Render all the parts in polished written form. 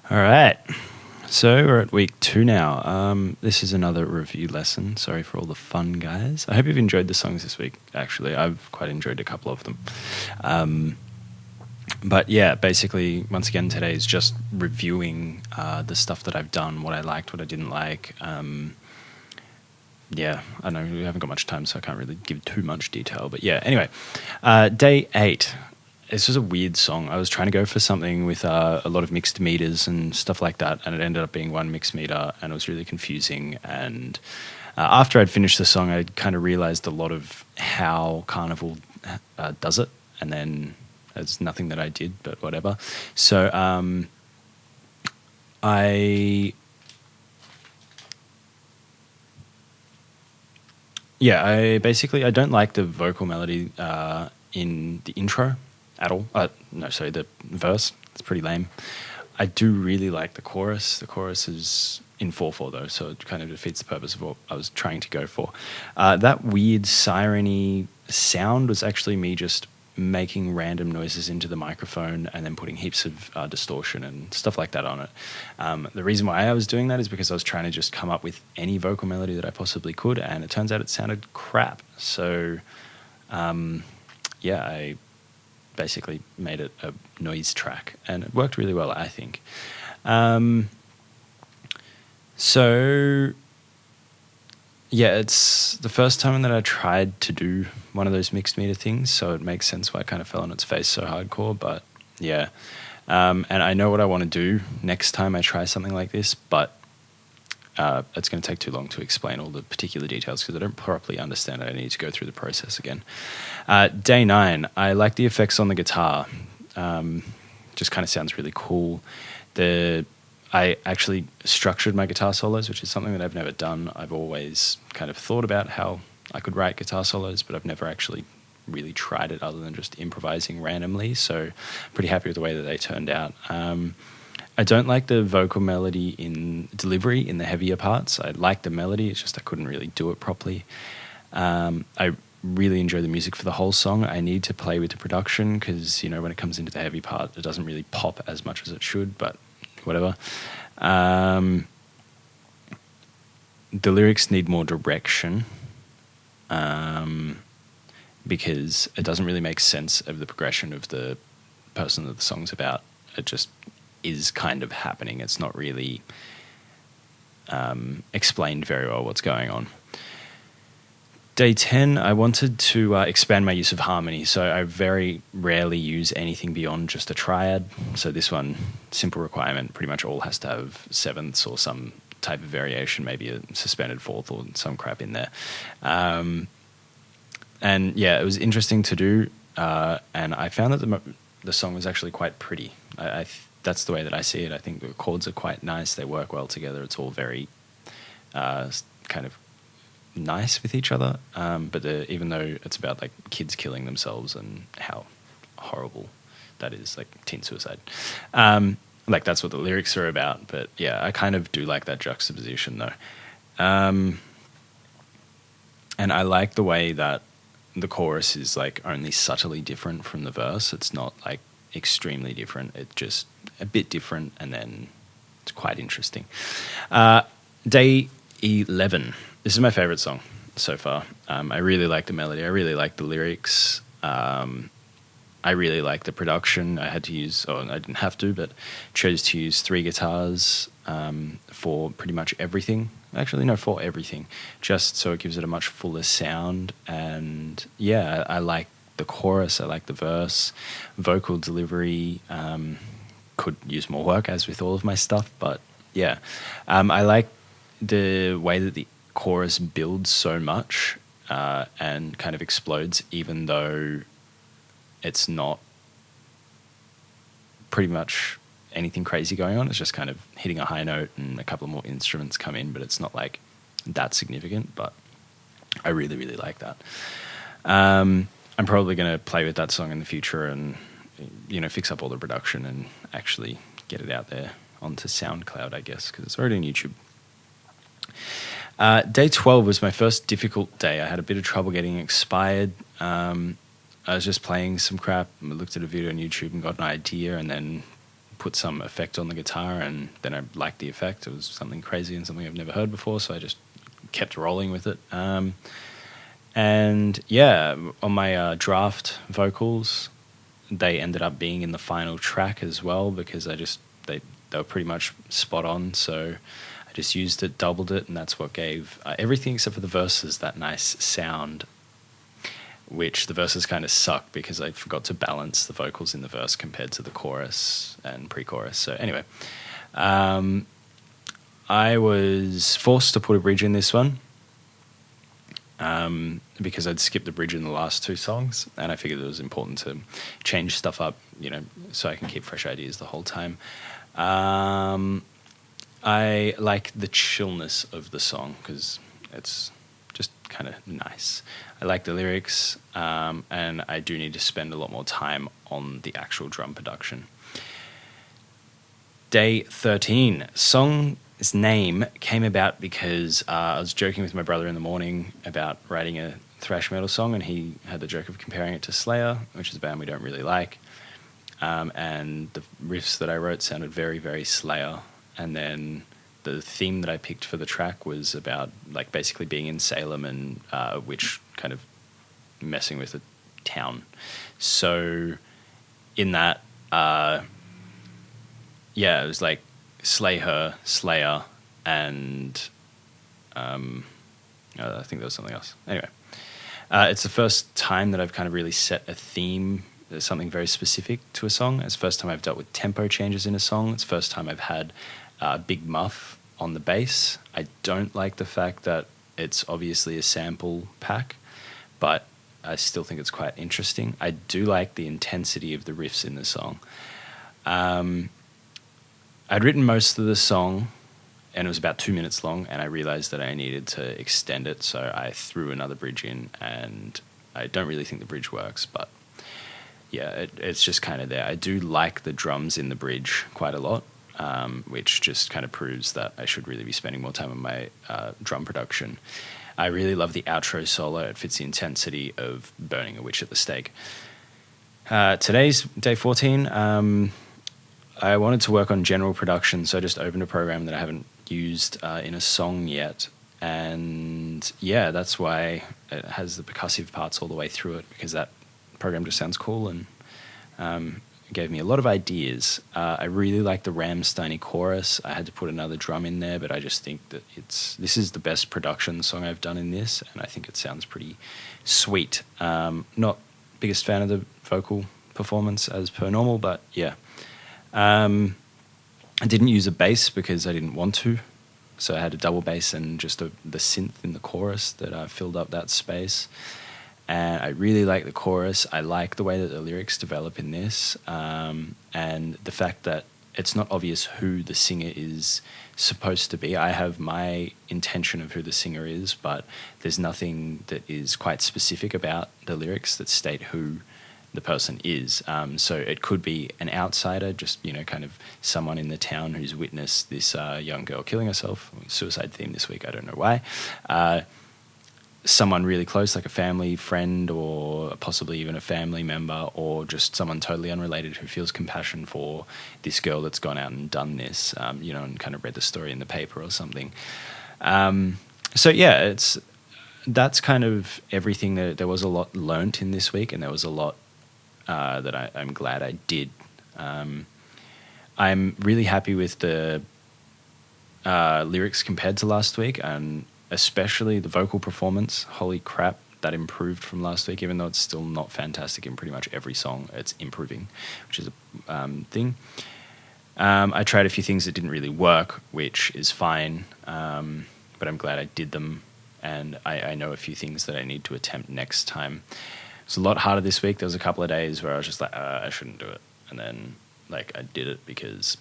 All right. So we're at week 2 now. This is another review lesson. Sorry for all the fun, guys. I hope you've enjoyed the songs this week, actually. I've quite enjoyed a couple of them. But yeah, basically, once again, today is just reviewing the stuff that I've done, what I liked, what I didn't like. Yeah, I know we haven't got much time, so I can't really give too much detail. But yeah, anyway, day 8. This was a weird song. I was trying to go for something with a lot of mixed meters and stuff like that, and it ended up being one mixed meter, and it was really confusing. And after I'd finished the song, I kind of realized a lot of how Carnival does it, and then there's nothing that I did, but whatever. So I don't like the vocal melody in the intro at all. The verse. It's pretty lame. I do really like the chorus. The chorus is in 4/4 though, so it kind of defeats the purpose of what I was trying to go for. That weird siren-y sound was actually me just making random noises into the microphone and then putting heaps of distortion and stuff like that on it. The reason why I was doing that is because I was trying to just come up with any vocal melody that I possibly could, and it turns out it sounded crap. So, I basically made it a noise track, and it worked really well, I think. It's the first time that I tried to do one of those mixed meter things, so it makes sense why it kind of fell on its face so hardcore, but yeah. And I know what I want to do next time I try something like this, but it's going to take too long to explain all the particular details because I don't properly understand it. I need to go through the process again. Day 9, I like the effects on the guitar. Just kind of sounds really cool. I actually structured my guitar solos, which is something that I've never done. I've always kind of thought about how I could write guitar solos, but I've never actually really tried it other than just improvising randomly. So pretty happy with the way that they turned out. I don't like the vocal melody in delivery in the heavier parts. I like the melody, it's just I couldn't really do it properly. I really enjoy the music for the whole song. I need to play with the production because, when it comes into the heavy part, it doesn't really pop as much as it should, but whatever. The lyrics need more direction because it doesn't really make sense of the progression of the person that the song's about. It just is kind of happening. It's not really explained very well what's going on. Day 10, I wanted to expand my use of harmony, so I very rarely use anything beyond just a triad. So this one, simple requirement, pretty much all has to have sevenths or some type of variation, maybe a suspended fourth or some crap in there. And yeah, it was interesting to do, and I found that the song was actually quite pretty. That's the way that I see it. I think the chords are quite nice. They work well together. It's all very kind of nice with each other. But even though it's about like kids killing themselves and how horrible that is, like teen suicide, like that's what the lyrics are about. But yeah, I kind of do like that juxtaposition though. And I like the way that the chorus is like only subtly different from the verse. It's not like extremely different. It's just a bit different, and then it's quite interesting. Day 11. This is my favorite song so far. I really like the melody. I really like the lyrics. I really like the production. I didn't have to, but chose to use 3 guitars for pretty much everything. Actually, no, for everything, just so it gives it a much fuller sound. And yeah, I like the chorus, I like the verse, vocal delivery. Could use more work, as with all of my stuff, but yeah. I like the way that the chorus builds so much and kind of explodes, even though it's not pretty much anything crazy going on. It's just kind of hitting a high note and a couple more instruments come in, but it's not like that significant. But I really, really like that. I'm probably going to play with that song in the future and, fix up all the production and actually get it out there onto SoundCloud, I guess, because it's already on YouTube. Day 12 was my first difficult day. I had a bit of trouble getting expired. I was just playing some crap. I looked at a video on YouTube and got an idea and then put some effect on the guitar, and then I liked the effect. It was something crazy and something I've never heard before, so I just kept rolling with it. And yeah, on my draft vocals, they ended up being in the final track as well, because they were pretty much spot on. So I just used it, doubled it, and that's what gave everything except for the verses that nice sound, which the verses kind of suck because I forgot to balance the vocals in the verse compared to the chorus and pre-chorus. So anyway, I was forced to put a bridge in this one because I'd skipped the bridge in the last two songs, and I figured it was important to change stuff up, so I can keep fresh ideas the whole time. I like the chillness of the song because it's just kind of nice. I like the lyrics, and I do need to spend a lot more time on the actual drum production. Day 13. Song's name came about because I was joking with my brother in the morning about writing a thrash metal song, and he had the joke of comparing it to Slayer, which is a band we don't really like. And the riffs that I wrote sounded very, very Slayer. And then the theme that I picked for the track was about like basically being in Salem and a witch kind of messing with a town. So in that, it was like slay her, Slayer, and I think there was something else. Anyway, it's the first time that I've kind of really set a theme, something very specific to a song. It's the first time I've dealt with tempo changes in a song. It's the first time I've had a big muff on the bass. I don't like the fact that it's obviously a sample pack, but I still think it's quite interesting. I do like the intensity of the riffs in the song. I'd written most of the song, and it was about 2 minutes long, and I realized that I needed to extend it, so I threw another bridge in, and I don't really think the bridge works, but yeah, it's just kind of there. I do like the drums in the bridge quite a lot, which just kind of proves that I should really be spending more time on my drum production. I really love the outro solo. It fits the intensity of burning a witch at the stake. Today's day 14. I wanted to work on general production, so I just opened a program that I haven't used in a song yet. And yeah, that's why it has the percussive parts all the way through it, because that program just sounds cool and gave me a lot of ideas. I really like the Rammstein chorus. I had to put another drum in there, but I just think that this is the best production song I've done in this, and I think it sounds pretty sweet. Not biggest fan of the vocal performance as per normal, but yeah. I didn't use a bass because I didn't want to, so I had a double bass and just the synth in the chorus that filled up that space. And I really like the chorus. I like the way that the lyrics develop in this, and the fact that it's not obvious who the singer is supposed to be. I have my intention of who the singer is, but there's nothing that is quite specific about the lyrics that state who the person is. So it could be an outsider, just, kind of someone in the town who's witnessed this young girl killing herself. Suicide theme this week, I don't know why. Someone really close, like a family friend or possibly even a family member, or just someone totally unrelated who feels compassion for this girl that's gone out and done this, and kind of read the story in the paper or something. So yeah, that's kind of everything. There was a lot learnt in this week, and there was a lot that I'm glad I did. I'm really happy with the lyrics compared to last week, and especially the vocal performance. Holy crap, that improved from last week, even though it's still not fantastic in pretty much every song. It's improving, which is a thing. I tried a few things that didn't really work, which is fine, but I'm glad I did them, and I know a few things that I need to attempt next time. It's a lot harder this week. There was a couple of days where I was just like, I shouldn't do it, and then I did it because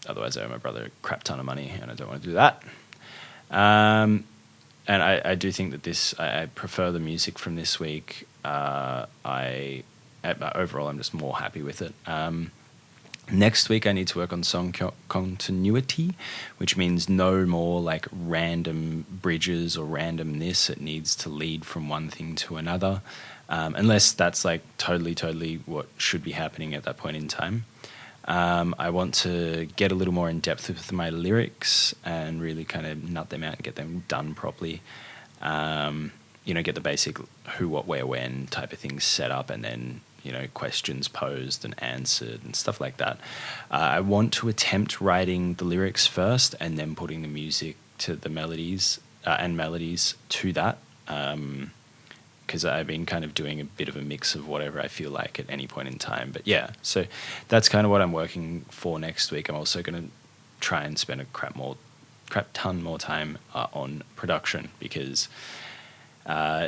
otherwise I owe my brother a crap ton of money, and I don't want to do that. And I do think that I prefer the music from this week. Overall, I'm just more happy with it. Next week, I need to work on song continuity, which means no more random bridges or randomness. It needs to lead from one thing to another, unless that's totally what should be happening at that point in time. I want to get a little more in depth with my lyrics and really kind of nut them out and get them done properly. Get the basic who, what, where, when type of things set up, and then, questions posed and answered and stuff like that. I want to attempt writing the lyrics first and then putting the music to the melodies and melodies to that. Because I've been kind of doing a bit of a mix of whatever I feel like at any point in time. But yeah, so that's kind of what I'm working for next week. I'm also going to try and spend a crap ton more time on production, because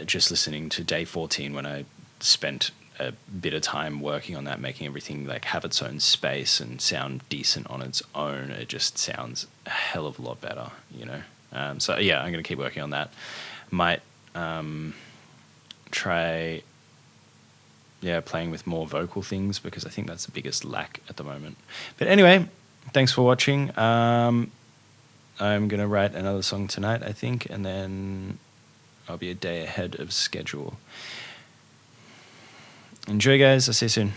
just listening to Day 14, when I spent a bit of time working on that, making everything like have its own space and sound decent on its own, it just sounds a hell of a lot better, So yeah, I'm going to keep working on that. Might try playing with more vocal things, because I think that's the biggest lack at the moment. But anyway, thanks for watching. I'm going to write another song tonight, I think, and then I'll be a day ahead of schedule. Enjoy, guys. I'll see you soon.